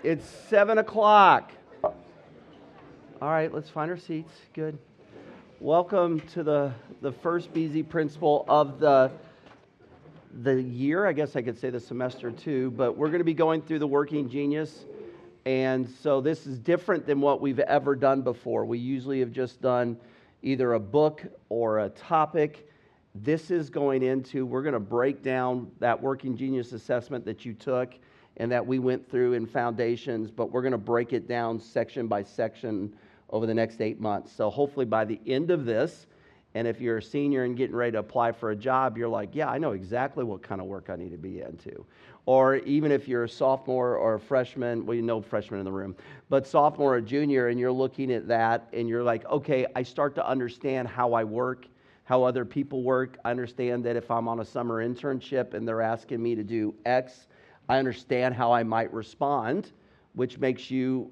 It's 7 o'clock. All right, let's find our seats. Good. Welcome to the first BZ principle of the year. I guess I could say the semester too, but we're going to be going through the Working Genius. And so this is different than what we've ever done before. We usually have just done either a book or a topic. This is going into, we're going to break down that Working Genius assessment that you took and that we went through in Foundations, but we're going to break it down section by section over the next 8 months. So hopefully by the end of this, and if you're a senior and getting ready to apply for a job, you're like, yeah, I know exactly what kind of work I need to be into. Or even if you're a sophomore or a freshman, well, you know freshmen in the room, but sophomore or junior, and you're looking at that and you're like, okay, I start to understand how I work, how other people work. I understand that if I'm on a summer internship and they're asking me to do X, I understand how I might respond, which makes you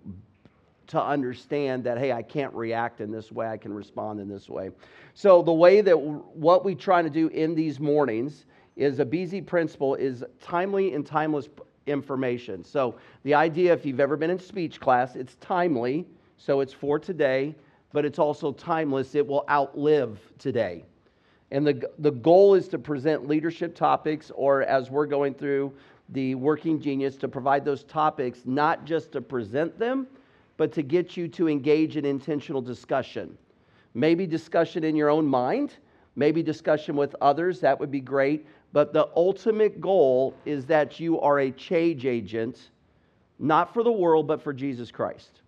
to understand that, hey, I can't react in this way, I can respond in this way. So the way that what we try to do in these mornings is a BZ principle is timely and timeless information. So the idea, if you've ever been in speech class, it's timely, so it's for today, but it's also timeless, it will outlive today. And the goal is to present leadership topics, or as we're going through the Working Genius, to provide those topics, not just to present them, but to get you to engage in intentional discussion. Maybe discussion in your own mind, maybe discussion with others, that would be great. But the ultimate goal is that you are a change agent, not for the world, but for Jesus Christ.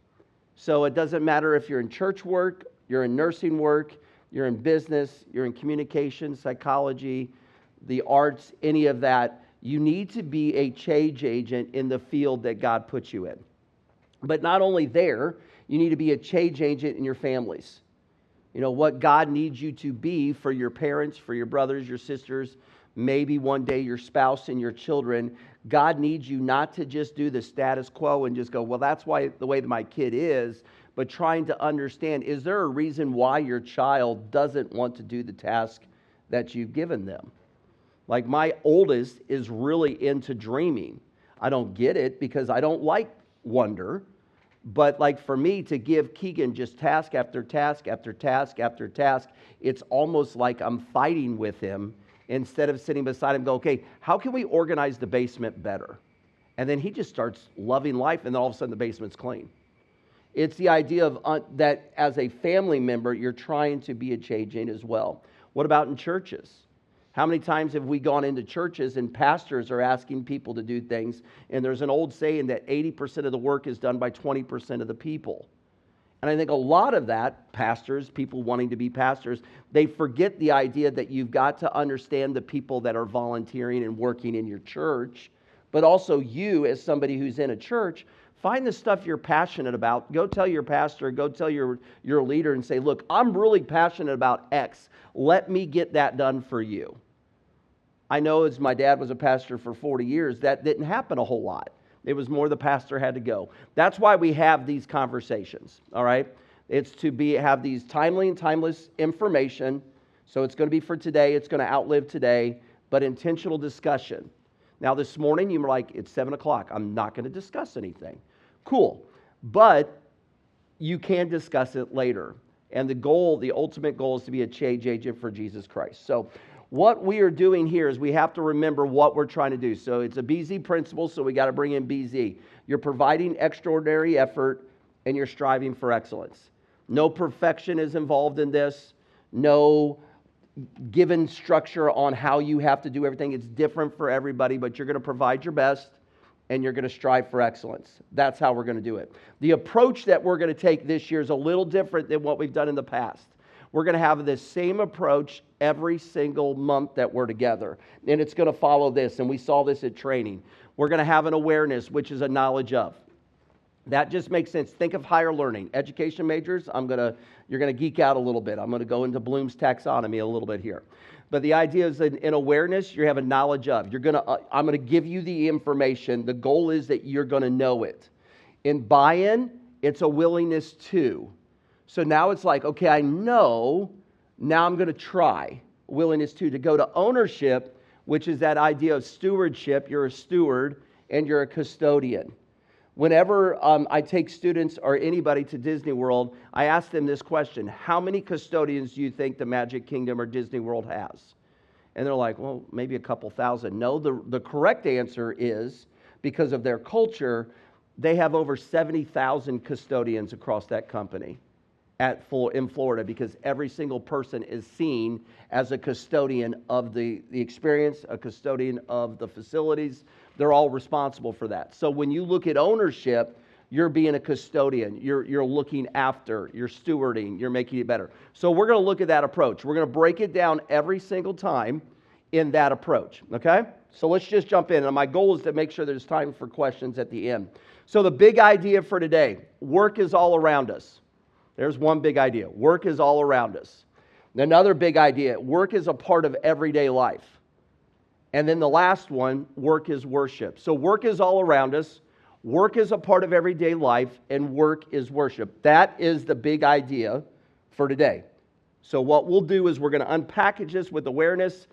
So it doesn't matter if you're in church work, you're in nursing work, you're in business, you're in communication, psychology, the arts, any of that. You need to be a change agent in the field that God puts you in. But not only there, you need to be a change agent in your families. You know, what God needs you to be for your parents, for your brothers, your sisters, maybe one day your spouse and your children. God needs you not to just do the status quo and just go, well, that's why the way that my kid is, but trying to understand, is there a reason why your child doesn't want to do the task that you've given them? Like my oldest is really into dreaming. I don't get it because I don't like wonder. But like for me to give Keegan just task after task after task after task, it's almost like I'm fighting with him instead of sitting beside him and go, okay, how can we organize the basement better? And then he just starts loving life, and then all of a sudden the basement's clean. It's the idea of that as a family member, you're trying to be a change agent as well. What about in churches? How many times have we gone into churches and pastors are asking people to do things, and there's an old saying that 80% of the work is done by 20% of the people. And I think a lot of that, pastors, people wanting to be pastors, they forget the idea that you've got to understand the people that are volunteering and working in your church, but also you as somebody who's in a church, find the stuff you're passionate about. Go tell your pastor, go tell your leader and say, look, I'm really passionate about X. Let me get that done for you. I know as my dad was a pastor for 40 years, that didn't happen a whole lot. It was more the pastor had to go. That's why we have these conversations, all right? It's to have these timely and timeless information. So it's going to be for today. It's going to outlive today, but intentional discussion. Now this morning, you were like, it's 7 o'clock. I'm not going to discuss anything. Cool. But you can discuss it later. And the ultimate goal is to be a change agent for Jesus Christ. So what we are doing here is we have to remember what we're trying to do. So it's a BZ principle, so we got to bring in BZ. You're providing extraordinary effort, and you're striving for excellence. No perfection is involved in this. No given structure on how you have to do everything. It's different for everybody, but you're going to provide your best, and you're going to strive for excellence. That's how we're going to do it. The approach that we're going to take this year is a little different than what we've done in the past. We're going to have this same approach every single month that we're together. And it's going to follow this. And we saw this at training. We're going to have an awareness, which is a knowledge of. That just makes sense. Think of higher learning. Education majors, you're going to geek out a little bit. I'm going to go into Bloom's taxonomy a little bit here. But the idea is that in awareness, you have a knowledge of. I'm going to give you the information. The goal is that you're going to know it. In buy-in, it's a willingness to. So now it's like, okay, I know, now I'm going to try. Willingness to go to ownership, which is that idea of stewardship. You're a steward and you're a custodian. Whenever I take students or anybody to Disney World, I ask them this question: how many custodians do you think the Magic Kingdom or Disney World has? And they're like, well, maybe a couple thousand. No, the correct answer is, because of their culture, they have over 70,000 custodians across that company in Florida, because every single person is seen as a custodian of the experience, a custodian of the facilities. They're all responsible for that. So when you look at ownership, you're being a custodian. You're looking after, you're stewarding, you're making it better. So we're going to look at that approach. We're going to break it down every single time in that approach, okay? So let's just jump in. And my goal is to make sure there's time for questions at the end. So the big idea for today: work is all around us. There's one big idea. Work is all around us. Another big idea: work is a part of everyday life. And then the last one: work is worship. So work is all around us, work is a part of everyday life, and work is worship. That is the big idea for today. So what we'll do is we're going to unpackage this with awareness,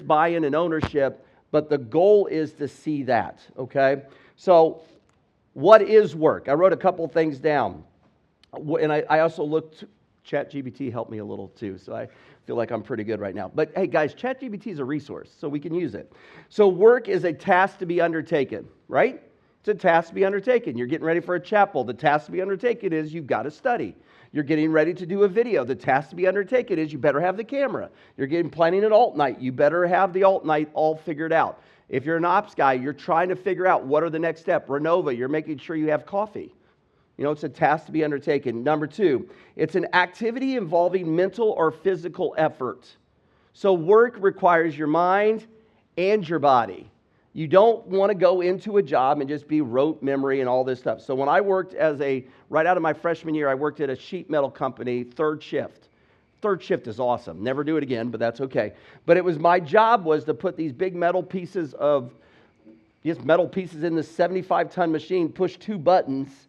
buy-in, and ownership, but the goal is to see that, okay? So what is work? I wrote a couple things down. And I also looked, ChatGPT helped me a little too, so I feel like I'm pretty good right now. But hey guys, ChatGPT is a resource, so we can use it. So work is a task to be undertaken, right? It's a task to be undertaken. You're getting ready for a chapel. The task to be undertaken is you've got to study. You're getting ready to do a video. The task to be undertaken is you better have the camera. You're planning an alt night. You better have the alt night all figured out. If you're an ops guy, you're trying to figure out what are the next step. Renova, you're making sure you have coffee. You know, it's a task to be undertaken. Number two, it's an activity involving mental or physical effort. So work requires your mind and your body. You don't want to go into a job and just be rote memory and all this stuff. So when I worked right out of my freshman year, I worked at a sheet metal company, third shift. Third shift is awesome. Never do it again, but that's okay. But my job was to put these big metal pieces in this 75-ton machine, push two buttons,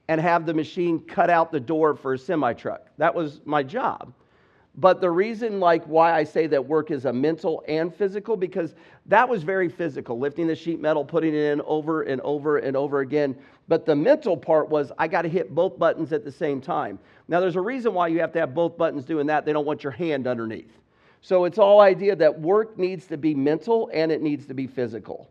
and have the machine cut out the door for a semi-truck. That was my job. But the reason why I say that work is a mental and physical, because that was very physical, lifting the sheet metal, putting it in over and over and over again. But the mental part was I got to hit both buttons at the same time. Now there's a reason why you have to have both buttons doing that. They don't want your hand underneath. So it's all idea that work needs to be mental and it needs to be physical.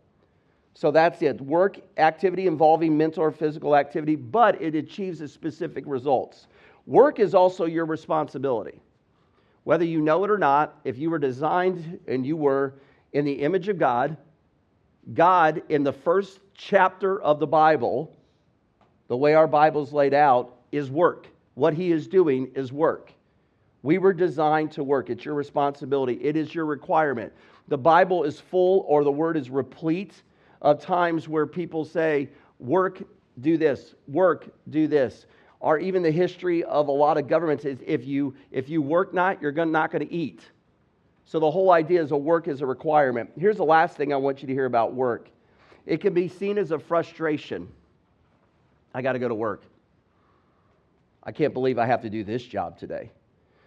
So that's it. Work, activity involving mental or physical activity, but it achieves a specific results. Work is also your responsibility. Whether you know it or not, if you were designed and you were in the image of God, God in the first chapter of the Bible, the way our Bible's laid out, is work. What He is doing is work. We were designed to work. It's your responsibility. It is your requirement. The Bible is full, or the Word is replete, of times where people say, work, do this, work, do this. Or even the history of a lot of governments is if you work not, you're not going to eat. So the whole idea is work is a requirement. Here's the last thing I want you to hear about work. It can be seen as a frustration. I got to go to work. I can't believe I have to do this job today.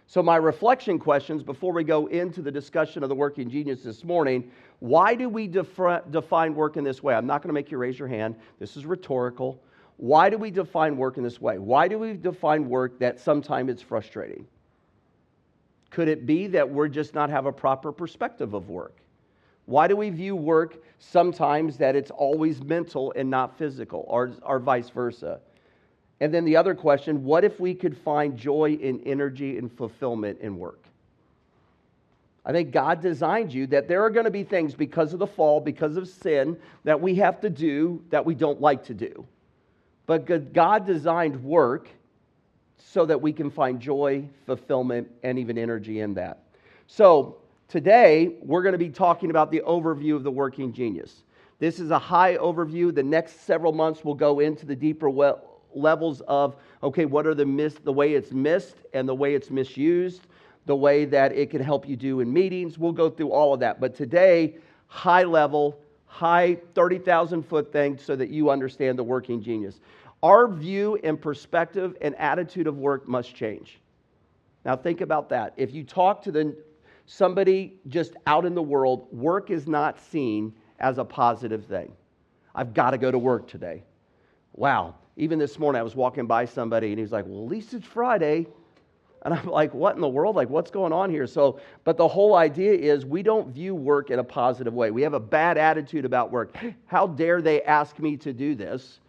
So my reflection questions before we go into the discussion of the working genius this morning: why do we define work in this way? I'm not going to make you raise your hand. This is rhetorical. Why do we define work in this way? Why do we define work that sometimes it's frustrating? Could it be that we're just not have a proper perspective of work? Why do we view work sometimes that it's always mental and not physical, or vice versa? And then the other question, what if we could find joy and energy and fulfillment in work? I think God designed you that there are going to be things because of the fall, because of sin, that we have to do that we don't like to do. But God designed work so that we can find joy, fulfillment, and even energy in that. So today, we're going to be talking about the overview of the working genius. This is a high overview. The next several months will go into the deeper levels of, okay, what are the way it's missed and the way it's misused, the way that it can help you do in meetings. We'll go through all of that. But today, high level, high 30,000-foot thing so that you understand the working genius. Our view and perspective and attitude of work must change. Now think about that. If you talk to somebody just out in the world, work is not seen as a positive thing. I've got to go to work today. Wow. Even this morning, I was walking by somebody, and he was like, well, at least it's Friday. And I'm like, what in the world? Like, what's going on here? So, but the whole idea is we don't view work in a positive way. We have a bad attitude about work. How dare they ask me to do this?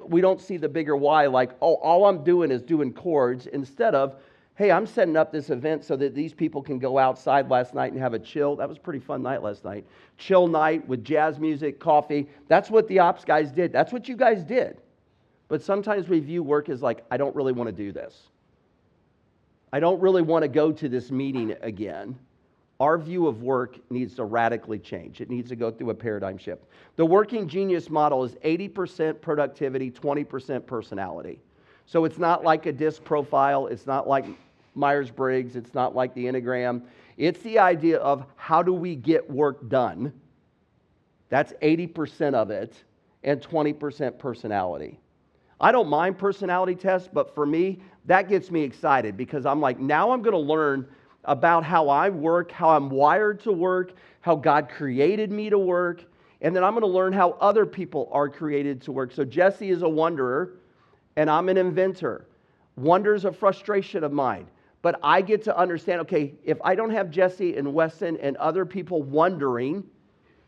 We don't see the bigger why, like, oh, all I'm doing is doing chords, instead of, hey, I'm setting up this event so that these people can go outside last night and have a chill. That was a pretty fun night last night. Chill night with jazz music, coffee. That's what the ops guys did. That's what you guys did. But sometimes we view work as like, I don't really want to do this. I don't really want to go to this meeting again. Our view of work needs to radically change. It needs to go through a paradigm shift. The working genius model is 80% productivity, 20% personality. So it's not like a DISC profile. It's not like Myers-Briggs. It's not like the Enneagram. It's the idea of how do we get work done. That's 80% of it, and 20% personality. I don't mind personality tests, but for me, that gets me excited because I'm like, now I'm going to learn about how I work, how I'm wired to work, how God created me to work, and then I'm going to learn how other people are created to work. So Jesse is a wanderer, and I'm an inventor. Wonder is a frustration of mine, but I get to understand, okay, if I don't have Jesse and Weston and other people wondering,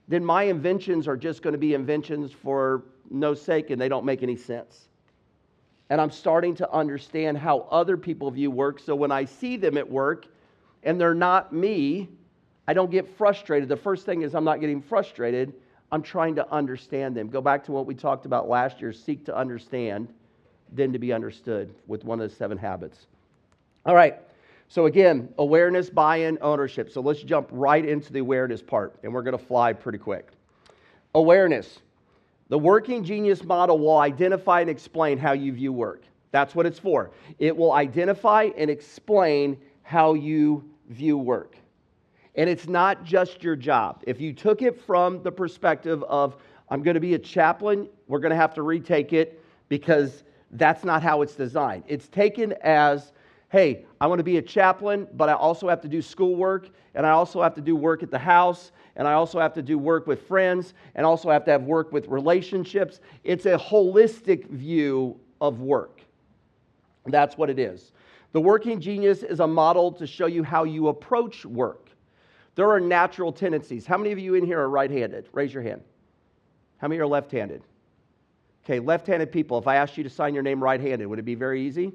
then my inventions are just going to be inventions for no sake, and they don't make any sense. And I'm starting to understand how other people view work. So when I see them at work and they're not me, I don't get frustrated. The first thing is I'm not getting frustrated. I'm trying to understand them. Go back to what we talked about last year. Seek to understand, then to be understood, with one of the 7 habits. All right. So again, awareness, buy-in, ownership. So let's jump right into the awareness part. And we're going to fly pretty quick. Awareness. The working genius model will identify and explain how you view work. That's what it's for. It will identify and explain how you view work. And it's not just your job. If you took it from the perspective of, I'm going to be a chaplain, we're going to have to retake it because that's not how it's designed. It's taken as, hey, I want to be a chaplain, but I also have to do schoolwork, and I also have to do work at the house, and I also have to do work with friends, and also have to have work with relationships. It's a holistic view of work. That's what it is. The working genius is a model to show you how you approach work. There are natural tendencies. How many of you in here are right-handed? Raise your hand. How many are left-handed? Okay, left-handed people, if I asked you to sign your name right-handed, would it be very easy?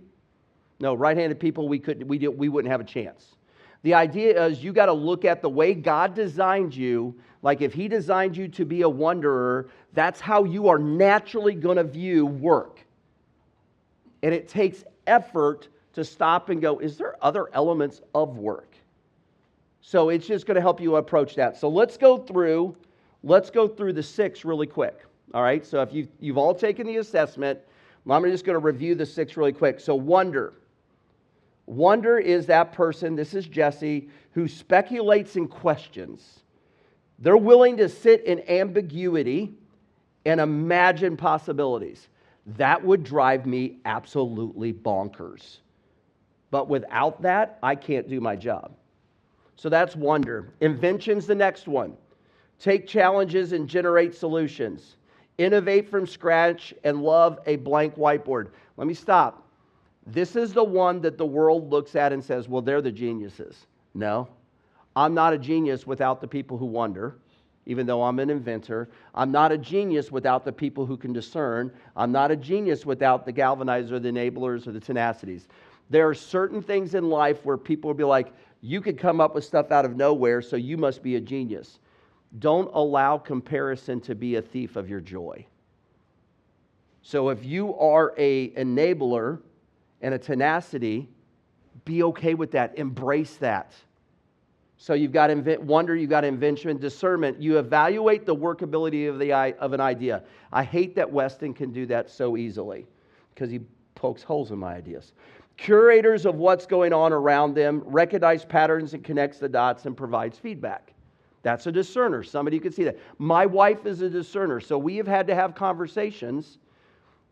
No, right-handed people, we wouldn't have a chance. The idea is you got to look at the way God designed you. Like if He designed you to be a wanderer, that's how you are naturally going to view work. And it takes effort to stop and go, is there other elements of work? So it's just going to help you approach that. So let's go through the 6 really quick. All right, so if you've all taken the assessment, I'm just going to review the 6 really quick. So wonder. Wonder is that person, this is Jesse, who speculates and questions. They're willing to sit in ambiguity and imagine possibilities. That would drive me absolutely bonkers. But without that, I can't do my job. So that's wonder. Invention's the next one. Take challenges and generate solutions. Innovate from scratch and love a blank whiteboard. Let me stop. This is the one that the world looks at and says, well, they're the geniuses. No, I'm not a genius without the people who wonder, even though I'm an inventor. I'm not a genius without the people who can discern. I'm not a genius without the galvanizers, the enablers, or the tenacities. There are certain things in life where people will be like, you could come up with stuff out of nowhere, so you must be a genius. Don't allow comparison to be a thief of your joy. So if you are an enabler and a tenacity, be okay with that. Embrace that. So you've got wonder, you've got invention, discernment. You evaluate the workability of an idea. I hate that Weston can do that so easily because he pokes holes in my ideas. Curators of what's going on around them, recognize patterns and connects the dots and provides feedback. That's a discerner. Somebody who can see that. My wife is a discerner. So we have had to have conversations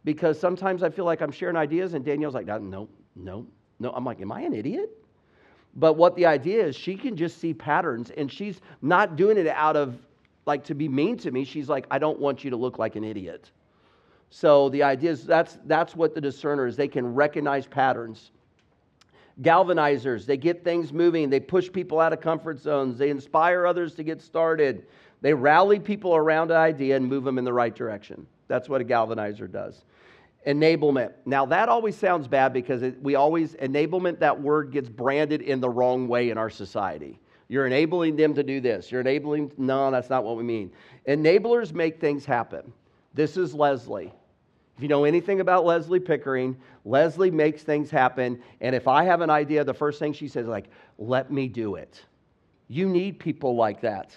because sometimes I feel like I'm sharing ideas and Danielle's like, no. I'm like, am I an idiot? But what the idea is, she can just see patterns and she's not doing it out of like to be mean to me. She's like, I don't want you to look like an idiot. So the idea is that's what the discerner is. They can recognize patterns. Galvanizers, they get things moving. They push people out of comfort zones. They inspire others to get started. They rally people around an idea and move them in the right direction. That's what a galvanizer does. Enablement. Now that always sounds bad because enablement, that word gets branded in the wrong way in our society. You're enabling them to do this. No, that's not what we mean. Enablers make things happen. This is Leslie. If you know anything about Leslie Pickering, Leslie makes things happen. And if I have an idea, the first thing she says is like, let me do it. You need people like that.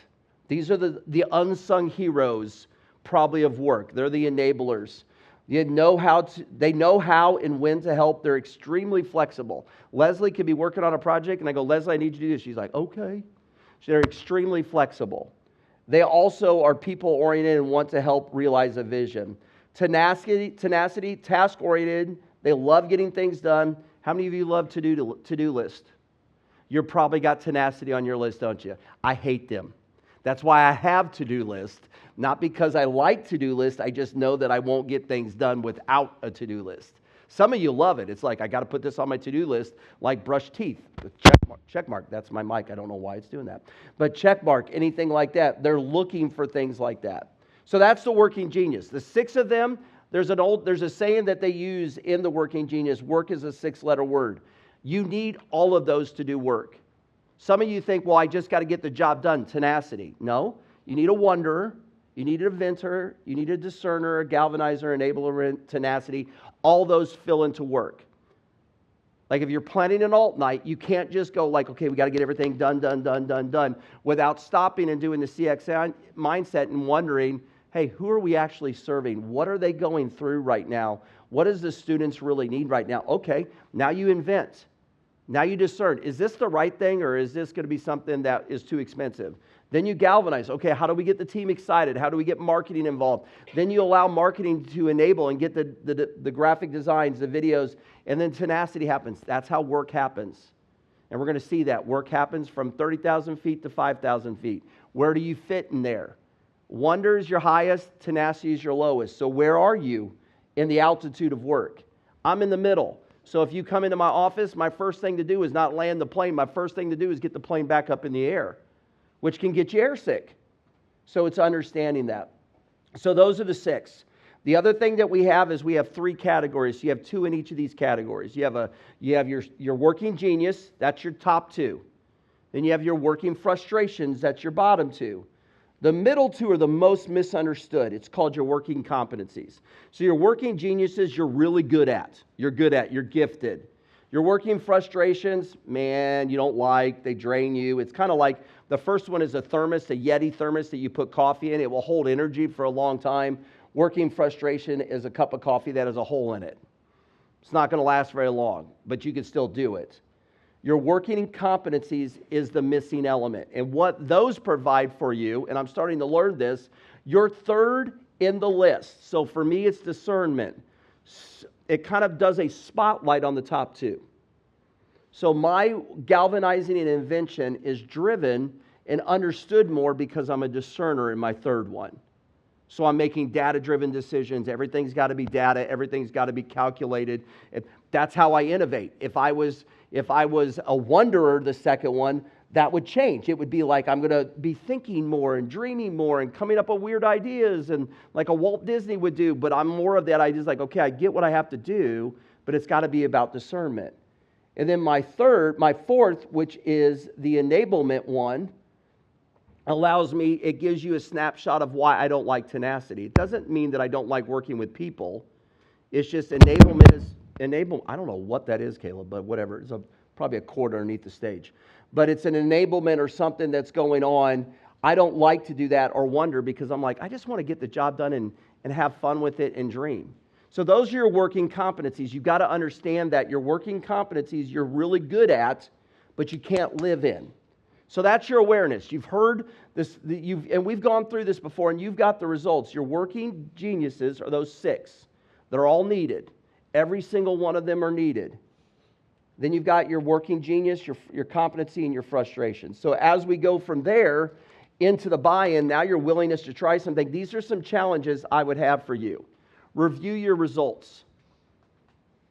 These are the unsung heroes probably of work. They're the enablers. They know how and when to help. They're extremely flexible. Leslie could be working on a project and I go, Leslie, I need you to do this. She's like, okay. They're extremely flexible. They also are people-oriented and want to help realize a vision. Tenacity, task-oriented. They love getting things done. How many of you love to-do list? You've probably got tenacity on your list, don't you? I hate them. That's why I have to-do list. Not because I like to-do list. I just know that I won't get things done without a to-do list. Some of you love it. It's like, I got to put this on my to-do list, like brush teeth. Check mark. That's my mic. I don't know why it's doing that. But check mark, anything like that. They're looking for things like that. So that's the working genius. The 6 of them, there's a saying that they use in the working genius. Work is a 6-letter word. You need all of those to do work. Some of you think, well, I just got to get the job done. Tenacity. No. You need a wonderer. You need an inventor. You need a discerner, a galvanizer, enabler, tenacity. All those fill into work. Like if you're planning an alt night, you can't just go like, okay, we got to get everything done, without stopping and doing the CX mindset and wondering, hey, who are we actually serving? What are they going through right now? What does the students really need right now? Okay, now you invent. Now you discern, is this the right thing or is this going to be something that is too expensive? Then you galvanize. Okay, how do we get the team excited? How do we get marketing involved? Then you allow marketing to enable and get the graphic designs, the videos, and then tenacity happens. That's how work happens. And we're going to see that. Work happens from 30,000 feet to 5,000 feet. Where do you fit in there? Wonder is your highest, tenacity is your lowest. So where are you in the altitude of work? I'm in the middle. So if you come into my office, my first thing to do is not land the plane. My first thing to do is get the plane back up in the air, which can get you airsick. So it's understanding that. So those are the 6. The other thing that we have is we have 3 categories. So you have 2 in each of these categories. You have your working genius, that's your top 2. Then you have your working frustrations, that's your bottom 2. The middle 2 are the most misunderstood. It's called your working competencies. So your working geniuses, you're really good at. You're gifted. Your working frustrations, man, you don't like, they drain you. It's kind of like the first one is a thermos, a Yeti thermos that you put coffee in. It will hold energy for a long time. Working frustration is a cup of coffee that has a hole in it. It's not going to last very long, but you can still do it. Your working competencies is the missing element. And what those provide for you, and I'm starting to learn this, you're third in the list. So for me, it's discernment. It kind of does a spotlight on the top 2. So my galvanizing and invention is driven and understood more because I'm a discerner in my third one. So I'm making data-driven decisions. Everything's got to be data. Everything's got to be calculated. That's how I innovate. If I was a wonderer, the second one, that would change. It would be like I'm going to be thinking more and dreaming more and coming up with weird ideas and like a Walt Disney would do. But I'm more of that idea is like, okay, I get what I have to do, but it's got to be about discernment. And then my fourth, which is the enablement one, it gives you a snapshot of why I don't like tenacity. It doesn't mean that I don't like working with people. It's just enablement is I don't know what that is, Caleb, but whatever. It's probably a chord underneath the stage. But it's an enablement or something that's going on. I don't like to do that or wonder because I'm like, I just want to get the job done and have fun with it and dream. So those are your working competencies. You've got to understand that your working competencies you're really good at, but you can't live in. So that's your awareness. You've heard this, and we've gone through this before, and you've got the results. Your working geniuses are those 6. They're all needed. Every single one of them are needed. Then you've got your working genius, your competency, and your frustration. So as we go from there into the buy-in, now your willingness to try something, these are some challenges I would have for you. Review your results.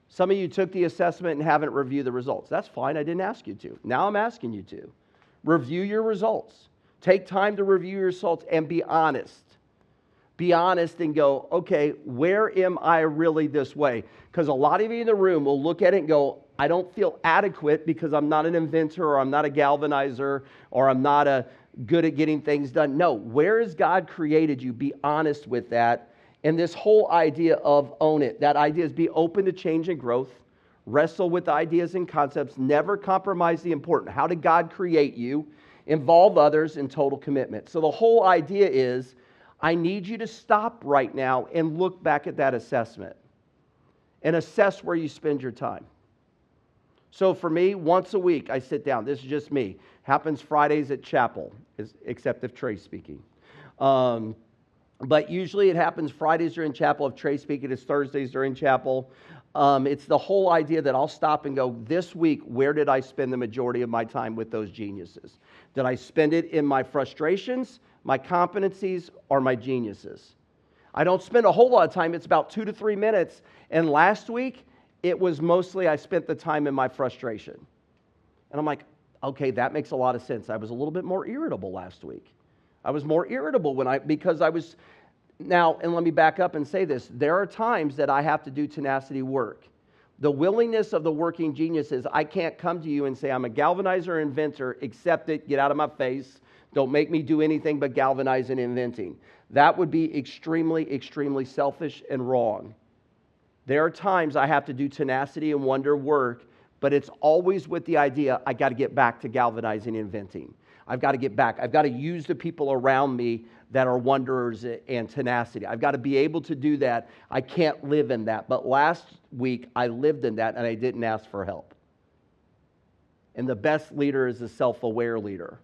Some of you took the assessment and haven't reviewed the results. That's fine. I didn't ask you to. Now I'm asking you to. Review your results. Take time to review your results and be honest. Be honest and go, okay, where am I really this way? Because a lot of you in the room will look at it and go, I don't feel adequate because I'm not an inventor or I'm not a galvanizer or I'm not good at getting things done. No, where has God created you? Be honest with that. And this whole idea of own it. That idea is be open to change and growth. Wrestle with ideas and concepts. Never compromise the important. How did God create you? Involve others in total commitment. So the whole idea is, I need you to stop right now and look back at that assessment and assess where you spend your time. So for me, once a week, I sit down. This is just me. Happens Fridays at chapel, except if Trey's speaking. But usually it happens Fridays during chapel. If Trey's speaking, it's Thursdays during chapel. It's the whole idea that I'll stop and go, this week, where did I spend the majority of my time with those geniuses? Did I spend it in my frustrations, my competencies, or my geniuses? I don't spend a whole lot of time. It's about 2 to 3 minutes. And last week, it was mostly I spent the time in my frustration. And I'm like, okay, that makes a lot of sense. I was a little bit more irritable last week. I was more irritable because I was, now, and let me back up and say this. There are times that I have to do tenacity work. The willingness of the working genius is I can't come to you and say I'm a galvanizer or inventor, accept it, get out of my face. Don't make me do anything but galvanize and inventing. That would be extremely, extremely selfish and wrong. There are times I have to do tenacity and wonder work, but it's always with the idea I got to get back to galvanizing and inventing. I've got to get back. I've got to use the people around me that are wanderers and tenacity. I've got to be able to do that. I can't live in that. But last week, I lived in that, and I didn't ask for help. And the best leader is a self-aware leader.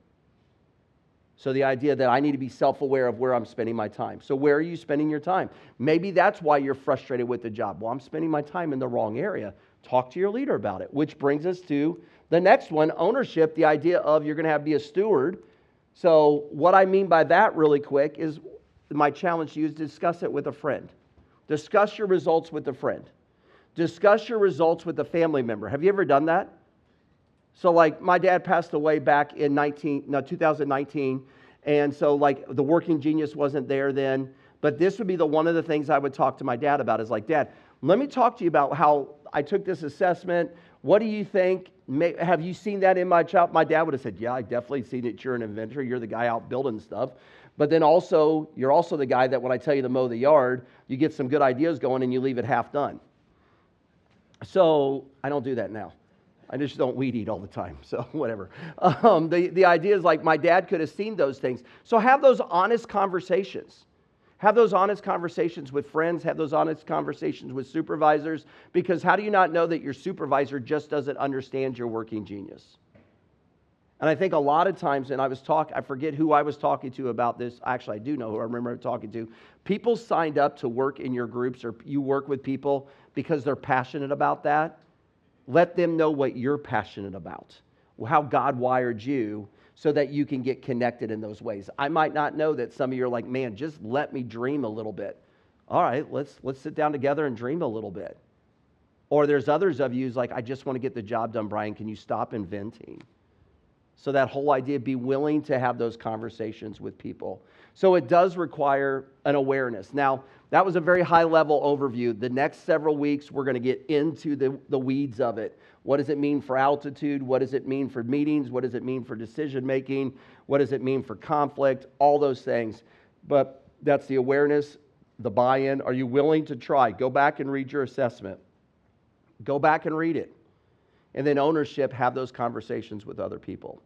So the idea that I need to be self-aware of where I'm spending my time. So where are you spending your time? Maybe that's why you're frustrated with the job. Well, I'm spending my time in the wrong area. Talk to your leader about it, which brings us to the next one, ownership, the idea of you're going to have to be a steward. So what I mean by that really quick is my challenge to you is discuss it with a friend. Discuss your results with a friend. Discuss your results with a family member. Have you ever done that? So like my dad passed away back in 2019. And so like the working genius wasn't there then. But this would be one of the things I would talk to my dad about is like, Dad, let me talk to you about how I took this assessment. What do you think? Have you seen that in my child? My dad would have said, yeah, I definitely seen it. You're an inventor. You're the guy out building stuff. But then also, you're also the guy that when I tell you to mow the yard, you get some good ideas going and you leave it half done. So I don't do that now. I just don't weed eat all the time, so whatever. The idea is like my dad could have seen those things. So have those honest conversations. Have those honest conversations with friends. Have those honest conversations with supervisors. Because how do you not know that your supervisor just doesn't understand your working genius? And I think a lot of times, and I forget who I was talking to about this. Actually, I do know who I remember talking to. People signed up to work in your groups or you work with people because they're passionate about that. Let them know what you're passionate about, how God wired you so that you can get connected in those ways. I might not know that some of you are like, man, just let me dream a little bit. All right, let's sit down together and dream a little bit. Or there's others of you who's like, I just want to get the job done, Brian. Can you stop inventing? So that whole idea, be willing to have those conversations with people. So it does require an awareness. Now, that was a very high-level overview. The next several weeks, we're going to get into the weeds of it. What does it mean for altitude? What does it mean for meetings? What does it mean for decision-making? What does it mean for conflict? All those things. But that's the awareness, the buy-in. Are you willing to try? Go back and read your assessment. Go back and read it. And then ownership, have those conversations with other people.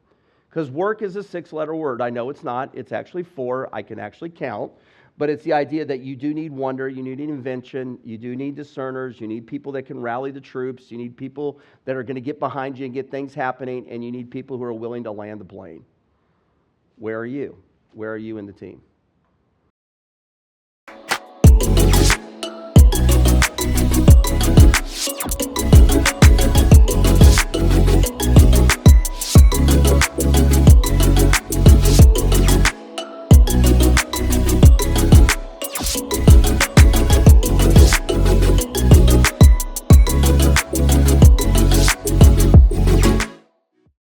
Because work is a 6-letter word. I know it's not. It's actually 4. I can actually count. But it's the idea that you do need wonder, you need invention, you do need discerners, you need people that can rally the troops, you need people that are going to get behind you and get things happening, and you need people who are willing to land the plane. Where are you? Where are you in the team?